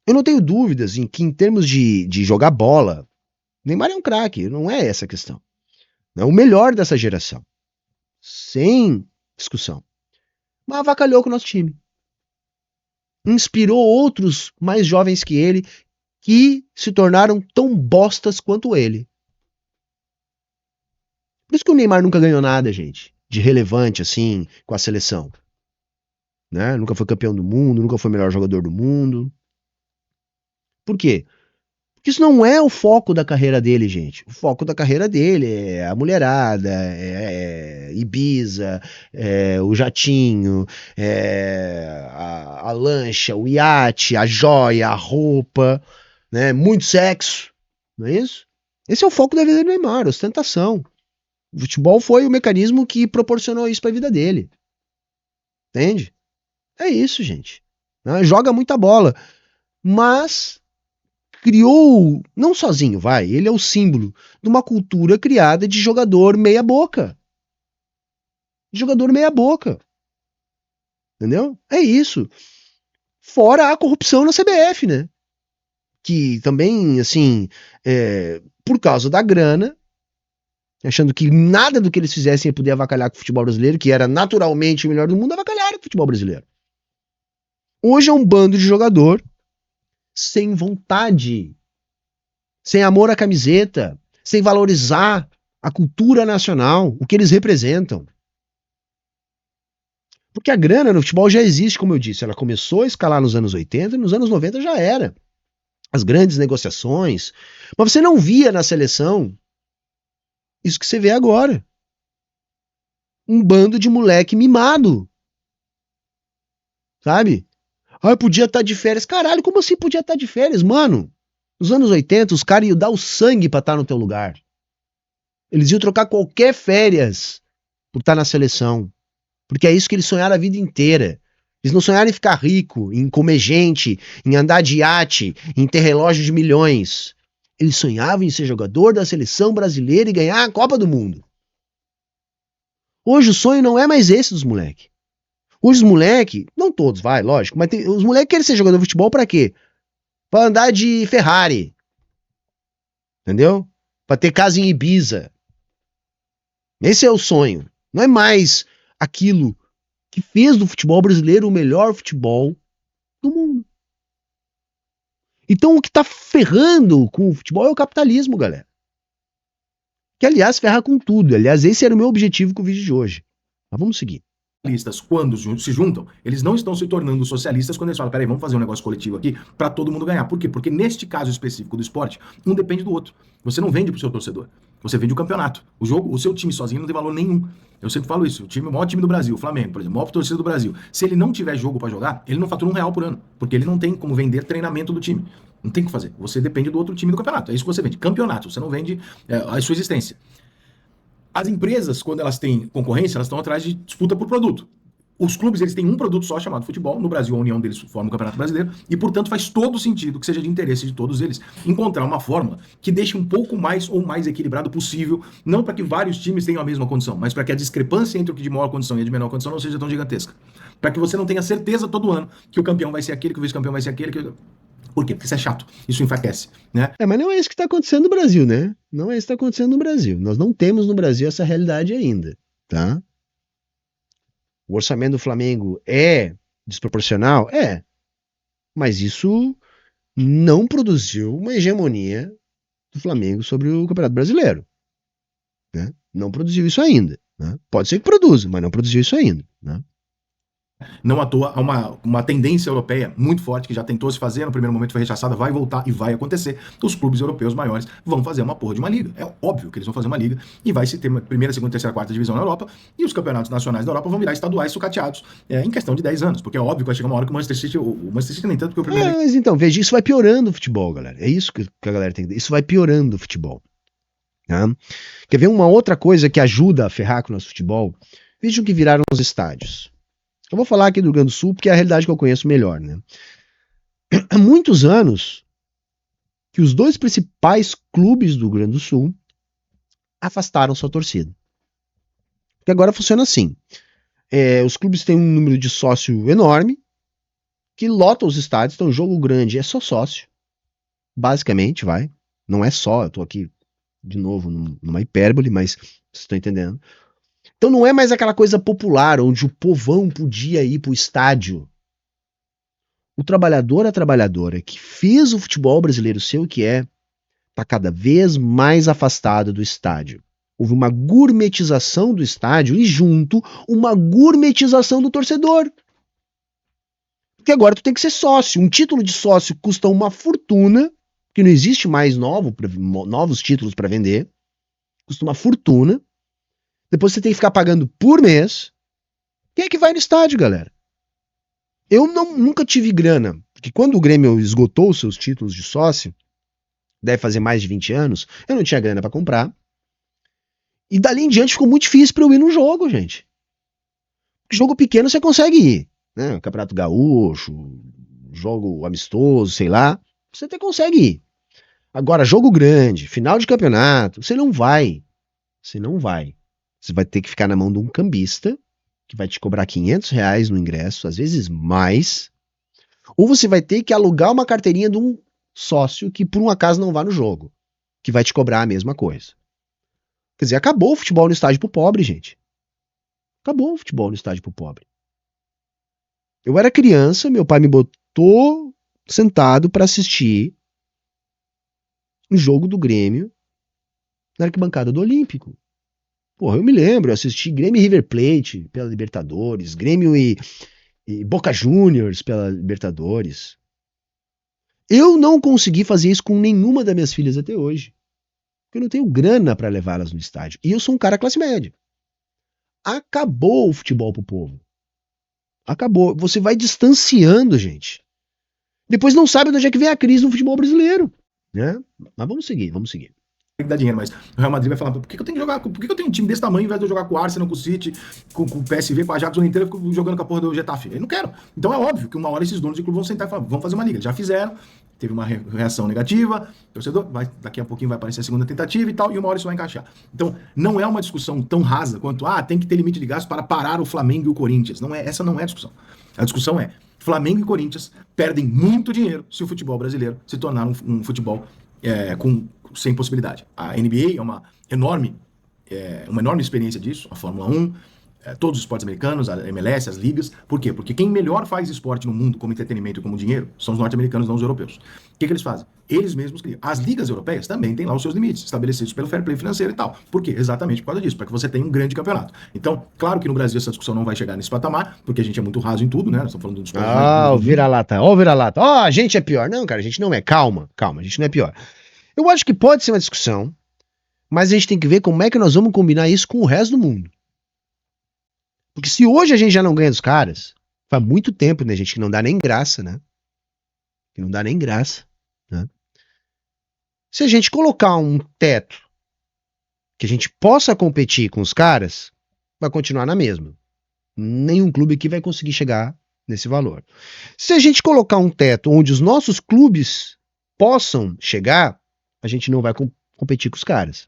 Eu não tenho dúvidas em que, em termos de jogar bola, Neymar é um craque, não é essa a questão. É o melhor dessa geração. Sem discussão. Mas avacalhou com o nosso time. Inspirou outros mais jovens que ele, que se tornaram tão bostas quanto ele. Por isso que o Neymar nunca ganhou nada, gente, de relevante, assim, com a seleção. Né? Nunca foi campeão do mundo, nunca foi o melhor jogador do mundo. Por quê? Porque isso não é o foco da carreira dele, gente. O foco da carreira dele é a mulherada, é Ibiza, é o jatinho, é a lancha, o iate, a joia, a roupa, né? Muito sexo, não é isso? Esse é o foco da vida do Neymar, ostentação. O futebol foi o mecanismo que proporcionou isso para a vida dele. Entende? É isso, gente. Joga muita bola. Mas criou, não sozinho, vai, ele é o símbolo de uma cultura criada de jogador meia boca. Jogador meia boca. Entendeu? É isso. Fora a corrupção na CBF, né? Que também, assim, por causa da grana, achando que nada do que eles fizessem ia poder avacalhar com o futebol brasileiro, que era naturalmente o melhor do mundo, avacalharam com o futebol brasileiro. Hoje é um bando de jogador sem vontade, sem amor à camiseta, sem valorizar a cultura nacional, o que eles representam. Porque a grana no futebol já existe, como eu disse, ela começou a escalar nos anos 80 e nos anos 90 já era. As grandes negociações. Mas você não via na seleção isso que você vê agora. Um bando de moleque mimado. Sabe? Ah, eu podia estar de férias. Caralho, como assim podia estar de férias? Mano, nos anos 80, os caras iam dar o sangue pra estar no teu lugar. Eles iam trocar qualquer férias por estar na seleção. Porque é isso que eles sonharam a vida inteira. Eles não sonharam em ficar rico, em comer gente, em andar de iate, em ter relógio de milhões. Eles sonhavam em ser jogador da seleção brasileira e ganhar a Copa do Mundo. Hoje o sonho não é mais esse dos moleques. Hoje os moleques, não todos, vai, lógico, mas os moleques querem ser jogador de futebol pra quê? Pra andar de Ferrari. Entendeu? Pra ter casa em Ibiza. Esse é o sonho. Não é mais aquilo que fez do futebol brasileiro o melhor futebol do mundo. Então o que tá ferrando com o futebol é o capitalismo, galera. Que, aliás, ferra com tudo. Aliás, esse era o meu objetivo com o vídeo de hoje. Mas vamos seguir. Socialistas, quando se juntam, eles não estão se tornando socialistas quando eles falam, peraí, vamos fazer um negócio coletivo aqui para todo mundo ganhar. Por quê? Porque neste caso específico do esporte, um depende do outro. Você não vende pro seu torcedor, você vende o campeonato. O jogo, o seu time sozinho não tem valor nenhum. Eu sempre falo isso, o maior time do Brasil, o Flamengo, por exemplo, o maior torcida do Brasil, se ele não tiver jogo para jogar, ele não fatura R$1 por ano, porque ele não tem como vender treinamento do time. Não tem o que fazer. Você depende do outro time do campeonato. É isso que você vende. Campeonato, você não vende a sua existência. As empresas, quando elas têm concorrência, elas estão atrás de disputa por produto. Os clubes, eles têm um produto só chamado futebol. No Brasil, a união deles forma o Campeonato Brasileiro. E, portanto, faz todo sentido que seja de interesse de todos eles encontrar uma fórmula que deixe um pouco mais ou mais equilibrado possível. Não para que vários times tenham a mesma condição, mas para que a discrepância entre o que de maior condição e a de menor condição não seja tão gigantesca. Para que você não tenha certeza todo ano que o campeão vai ser aquele, que o vice-campeão vai ser aquele. Por quê? Porque isso é chato. Isso enfraquece, né? Mas não é isso que está acontecendo no Brasil, né? Não é isso que está acontecendo no Brasil. Nós não temos no Brasil essa realidade ainda, tá? O orçamento do Flamengo é desproporcional? É. Mas isso não produziu uma hegemonia do Flamengo sobre o Campeonato Brasileiro, né? Não produziu isso ainda, né? Pode ser que produza, mas não produziu isso ainda, né? Não à toa, há uma tendência europeia muito forte que já tentou se fazer, no primeiro momento foi rechaçada, vai voltar e vai acontecer. Os clubes europeus maiores vão fazer uma porra de uma liga. É óbvio que eles vão fazer uma liga e vai se ter uma primeira, segunda, terceira, quarta divisão na Europa e os campeonatos nacionais da Europa vão virar estaduais sucateados em questão de 10 anos, porque é óbvio que vai chegar uma hora que o Manchester City nem tanto que o primeiro... Mas então, veja, isso vai piorando o futebol, galera. É isso que a galera tem que... Isso vai piorando o futebol, tá? Quer ver uma outra coisa que ajuda a ferrar com o nosso futebol? Vejam que viraram os estádios. Eu vou falar aqui do Rio Grande do Sul porque é a realidade que eu conheço melhor, né? Há muitos anos que os dois principais clubes do Rio Grande do Sul afastaram sua torcida. Porque agora funciona assim. Os clubes têm um número de sócio enorme que lota os estádios, então jogo grande é só sócio. Basicamente, vai. Não é só, eu tô aqui de novo numa hipérbole, mas vocês estão entendendo. Então não é mais aquela coisa popular, onde o povão podia ir pro estádio. O trabalhador, a trabalhadora que fez o futebol brasileiro ser o que é, está cada vez mais afastado do estádio. Houve uma gourmetização do estádio e junto uma gourmetização do torcedor. Porque agora tu tem que ser sócio. Um título de sócio custa uma fortuna, que não existe mais novos títulos para vender. Custa uma fortuna. Depois você tem que ficar pagando por mês. Quem é que vai no estádio, galera? Eu nunca tive grana. Porque quando o Grêmio esgotou os seus títulos de sócio, deve fazer mais de 20 anos, eu não tinha grana pra comprar. E dali em diante ficou muito difícil pra eu ir no jogo, gente. Jogo pequeno você consegue ir, né? Campeonato Gaúcho, jogo amistoso, sei lá. Você até consegue ir. Agora, jogo grande, final de campeonato, você não vai. Você não vai. Você vai ter que ficar na mão de um cambista que vai te cobrar R$ 500 no ingresso, às vezes mais. Ou você vai ter que alugar uma carteirinha de um sócio que por um acaso não vá no jogo, que vai te cobrar a mesma coisa. Quer dizer, acabou o futebol no estádio pro pobre, gente. Acabou o futebol no estádio pro pobre. Eu era criança, meu pai me botou sentado para assistir um jogo do Grêmio na arquibancada do Olímpico. Porra, eu me lembro, eu assisti Grêmio e River Plate pela Libertadores, Grêmio e Boca Juniors pela Libertadores. Eu não consegui fazer isso com nenhuma das minhas filhas até hoje. Porque eu não tenho grana para levá-las no estádio. E eu sou um cara classe média. Acabou o futebol pro povo. Acabou. Você vai distanciando, gente. Depois não sabe de onde é que vem a crise no futebol brasileiro, né? Mas vamos seguir, vamos seguir. Tem que dar dinheiro, mas o Real Madrid vai falar, por que eu tenho que jogar, por que eu tenho um time desse tamanho, ao invés de eu jogar com o Arsenal, com o City, com o PSV, com a Ajax, o inteiro, jogando com a porra do Getafe? Eu não quero. Então é óbvio que uma hora esses donos de clube vão sentar e falar, vamos fazer uma liga. Eles já fizeram, teve uma reação negativa, torcedor, daqui a pouquinho vai aparecer a segunda tentativa e tal, e uma hora isso vai encaixar. Então não é uma discussão tão rasa quanto, tem que ter limite de gasto para parar o Flamengo e o Corinthians. Essa não é a discussão. A discussão é, Flamengo e Corinthians perdem muito dinheiro se o futebol brasileiro se tornar um futebol sem possibilidade. A NBA é uma enorme experiência disso, a Fórmula 1, todos os esportes americanos, a MLS, as ligas. Por quê? Porque quem melhor faz esporte no mundo como entretenimento e como dinheiro são os norte-americanos, não os europeus. O que eles fazem? Eles mesmos criam. As ligas europeias também têm lá os seus limites, estabelecidos pelo fair play financeiro e tal. Por quê? Exatamente por causa disso, para que você tenha um grande campeonato. Então, claro que no Brasil essa discussão não vai chegar nesse patamar, porque a gente é muito raso em tudo, né? Nós estamos falando dos o vira-lata, ó o vira-lata. Ó, a gente é pior. Não, cara, a gente não é. Calma, a gente não é pior. Eu acho que pode ser uma discussão, mas a gente tem que ver como é que nós vamos combinar isso com o resto do mundo. Porque se hoje a gente já não ganha dos caras, faz muito tempo, né, gente, que não dá nem graça, né? Que não dá nem graça, né? Se a gente colocar um teto que a gente possa competir com os caras, vai continuar na mesma. Nenhum clube aqui vai conseguir chegar nesse valor. Se a gente colocar um teto onde os nossos clubes possam chegar, a gente não vai competir com os caras.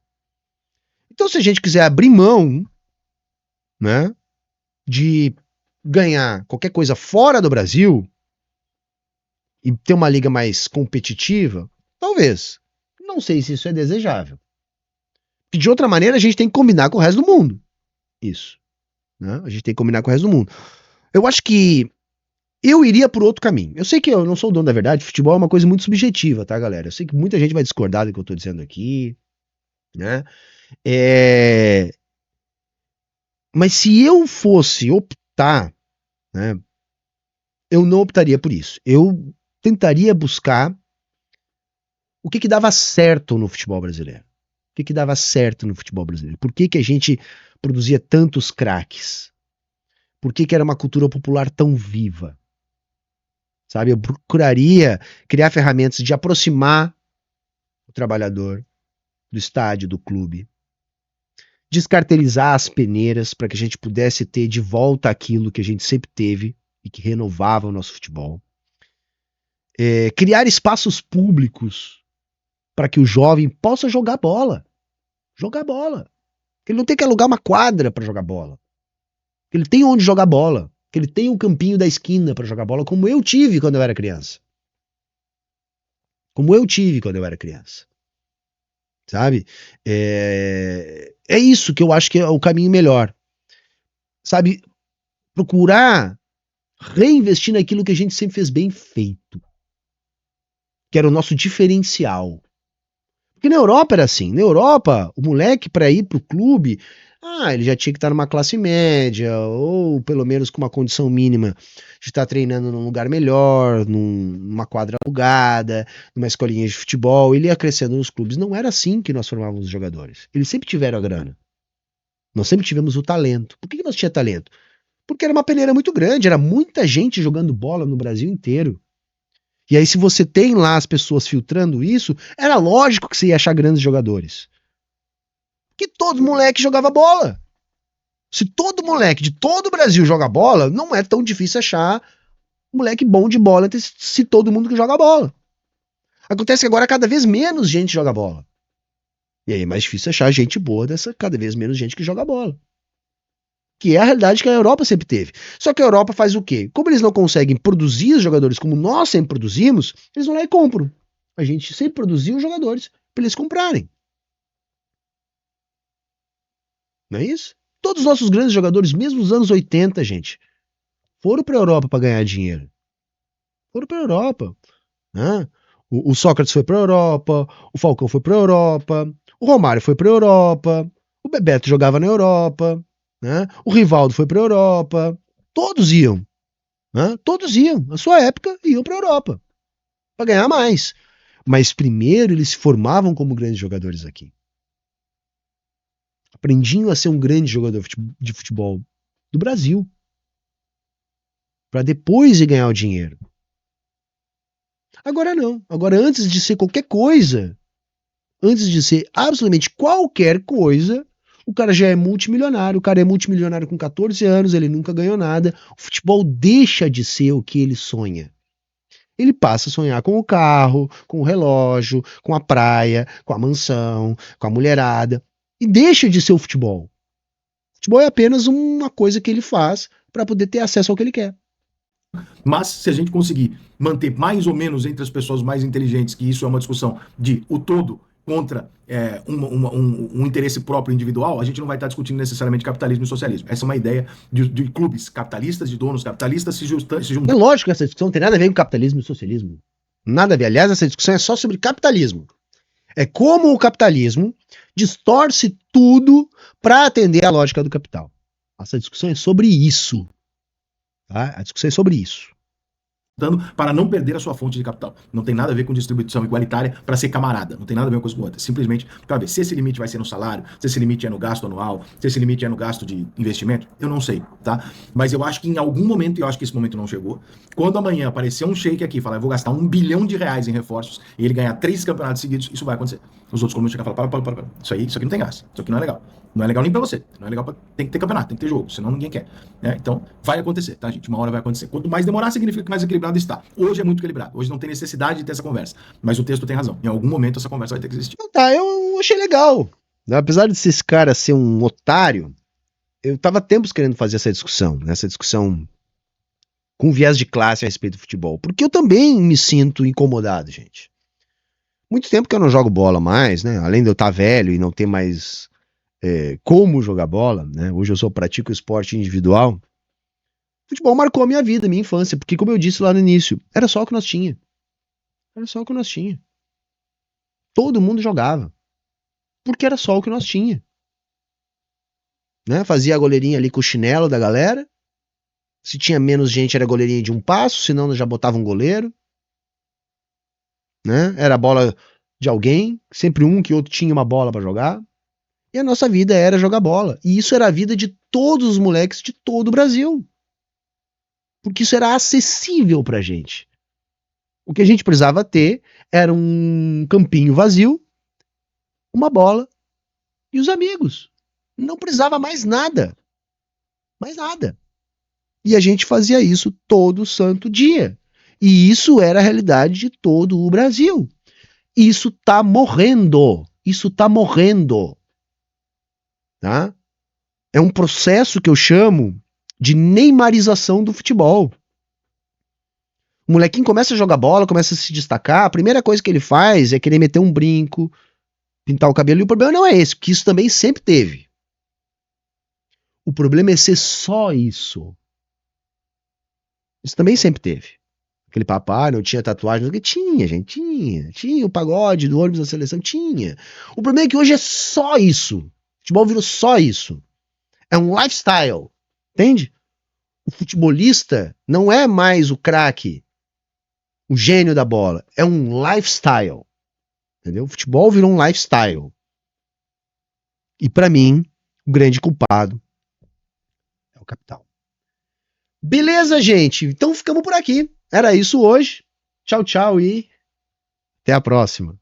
Então, se a gente quiser abrir mão, né, de ganhar qualquer coisa fora do Brasil e ter uma liga mais competitiva, talvez. Não sei se isso é desejável. Porque de outra maneira a gente tem que combinar com o resto do mundo. Isso. Né? A gente tem que combinar com o resto do mundo. Eu acho que eu iria por outro caminho. Eu sei que eu não sou o dono da verdade, futebol é uma coisa muito subjetiva, tá, galera? Eu sei que muita gente vai discordar do que eu tô dizendo aqui, né? Mas se eu fosse optar, né, eu não optaria por isso. Eu tentaria buscar o que dava certo no futebol brasileiro. O que dava certo no futebol brasileiro? Por que a gente produzia tantos craques? Por que era uma cultura popular tão viva? Sabe, eu procuraria criar ferramentas de aproximar o trabalhador do estádio, do clube. Descartelizar as peneiras para que a gente pudesse ter de volta aquilo que a gente sempre teve e que renovava o nosso futebol. Criar espaços públicos para que o jovem possa jogar bola. Jogar bola. Ele não tem que alugar uma quadra para jogar bola. Ele tem onde jogar bola. Ele tem um campinho da esquina para jogar bola, como eu tive quando eu era criança. Como eu tive quando eu era criança. Sabe? É isso que eu acho que é o caminho melhor. Sabe? Procurar reinvestir naquilo que a gente sempre fez bem feito. Que era o nosso diferencial. Porque na Europa era assim. Na Europa, o moleque para ir pro clube, ele já tinha que estar numa classe média, ou pelo menos com uma condição mínima de estar treinando num lugar melhor, numa quadra alugada, numa escolinha de futebol. Ele ia crescendo nos clubes. Não era assim que nós formávamos os jogadores. Eles sempre tiveram a grana. Nós sempre tivemos o talento. Por que nós tínhamos talento? Porque era uma peneira muito grande, era muita gente jogando bola no Brasil inteiro. E aí, se você tem lá as pessoas filtrando isso, era lógico que você ia achar grandes jogadores. Que todo moleque jogava bola. Se todo moleque de todo o Brasil joga bola, não é tão difícil achar um moleque bom de bola se todo mundo que joga bola. Acontece que agora cada vez menos gente joga bola. E aí é mais difícil achar gente boa dessa cada vez menos gente que joga bola. Que é a realidade que a Europa sempre teve. Só que a Europa faz o quê? Como eles não conseguem produzir os jogadores como nós sempre produzimos, eles vão lá e compram. A gente sempre produziu os jogadores para eles comprarem. Não é isso? Todos os nossos grandes jogadores, mesmo nos anos 80, gente, foram para a Europa para ganhar dinheiro. Foram para a Europa. Né? O Sócrates foi para a Europa, o Falcão foi para a Europa, o Romário foi para a Europa, o Bebeto jogava na Europa, né? O Rivaldo foi para a Europa. Todos iam. Né? Todos iam. Na sua época, iam para a Europa para ganhar mais. Mas primeiro eles se formavam como grandes jogadores aqui. Aprendiam a ser um grande jogador de futebol do Brasil. Para depois ir ganhar o dinheiro. Agora não. Agora, antes de ser qualquer coisa, antes de ser absolutamente qualquer coisa, o cara já é multimilionário. O cara é multimilionário com 14 anos, ele nunca ganhou nada. O futebol deixa de ser o que ele sonha. Ele passa a sonhar com o carro, com o relógio, com a praia, com a mansão, com a mulherada. E deixa de ser o futebol. O futebol é apenas uma coisa que ele faz para poder ter acesso ao que ele quer. Mas se a gente conseguir manter mais ou menos entre as pessoas mais inteligentes, que isso é uma discussão de o todo contra um interesse próprio individual, a gente não vai estar discutindo necessariamente capitalismo e socialismo. Essa é uma ideia de clubes capitalistas, de donos capitalistas se juntando. É lógico que essa discussão não tem nada a ver com capitalismo e socialismo. Nada a ver. Aliás, essa discussão é só sobre capitalismo. É como o capitalismo distorce tudo para atender a lógica do capital. Essa discussão é sobre isso. Tá? A discussão é sobre isso. Para não perder a sua fonte de capital. Não tem nada a ver com distribuição igualitária para ser camarada. Não tem nada a ver com coisa com outra. Simplesmente para ver se esse limite vai ser no salário, se esse limite é no gasto anual, se esse limite é no gasto de investimento. Eu não sei, tá? Mas eu acho que em algum momento, e eu acho que esse momento não chegou, quando amanhã aparecer um sheik aqui e falar, eu vou gastar R$1 bilhão em reforços e ele ganhar 3 campeonatos seguidos, isso vai acontecer. Os outros comunistas vão falar, para. Isso aqui não tem graça. Isso aqui não é legal. Não é legal nem pra você. Não é legal tem que ter campeonato, tem que ter jogo, senão ninguém quer. Né? Então, vai acontecer, tá, gente? Uma hora vai acontecer. Quanto mais demorar, significa que mais equilibrado está. Hoje é muito equilibrado. Hoje não tem necessidade de ter essa conversa. Mas o texto tem razão. Em algum momento essa conversa vai ter que existir. Então tá, eu achei legal. Apesar de esse cara ser um otário, eu tava tempos querendo fazer essa discussão, né? Essa discussão com viés de classe a respeito do futebol. Porque eu também me sinto incomodado, gente. Muito tempo que eu não jogo bola mais, né? Além de eu estar velho e não ter mais como jogar bola, né? Hoje eu só pratico esporte individual. O futebol marcou a minha vida, a minha infância, porque como eu disse lá no início, era só o que nós tinha. Era só o que nós tinha. Todo mundo jogava. Porque era só o que nós tinha. Né? Fazia a goleirinha ali com o chinelo da galera. Se tinha menos gente, era goleirinha de um passo, senão já botava um goleiro. Né? Era a bola de alguém, sempre um que outro tinha uma bola para jogar. E a nossa vida era jogar bola. E isso era a vida de todos os moleques de todo o Brasil. Porque isso era acessível pra gente. O que a gente precisava ter era um campinho vazio, uma bola e os amigos. Não precisava mais nada. Mais nada. E a gente fazia isso todo santo dia. E isso era a realidade de todo o Brasil. Isso tá morrendo. Isso tá morrendo. Tá? É um processo que eu chamo de neymarização do futebol. O molequinho começa a jogar bola, começa a se destacar, a primeira coisa que ele faz é querer meter um brinco, pintar o cabelo, e o problema não é esse, porque isso também sempre teve. O problema é ser só isso. Isso também sempre teve. Aquele papai não tinha tatuagem, não, tinha, gente, tinha o pagode do ônibus da seleção, tinha. O problema é que hoje é só isso. O futebol virou só isso. É um lifestyle, entende? O futebolista não é mais o craque, o gênio da bola, é um lifestyle. Entendeu? O futebol virou um lifestyle. E pra mim, o grande culpado é o capital. Beleza, gente? Então ficamos por aqui. Era isso hoje. Tchau, tchau e até a próxima.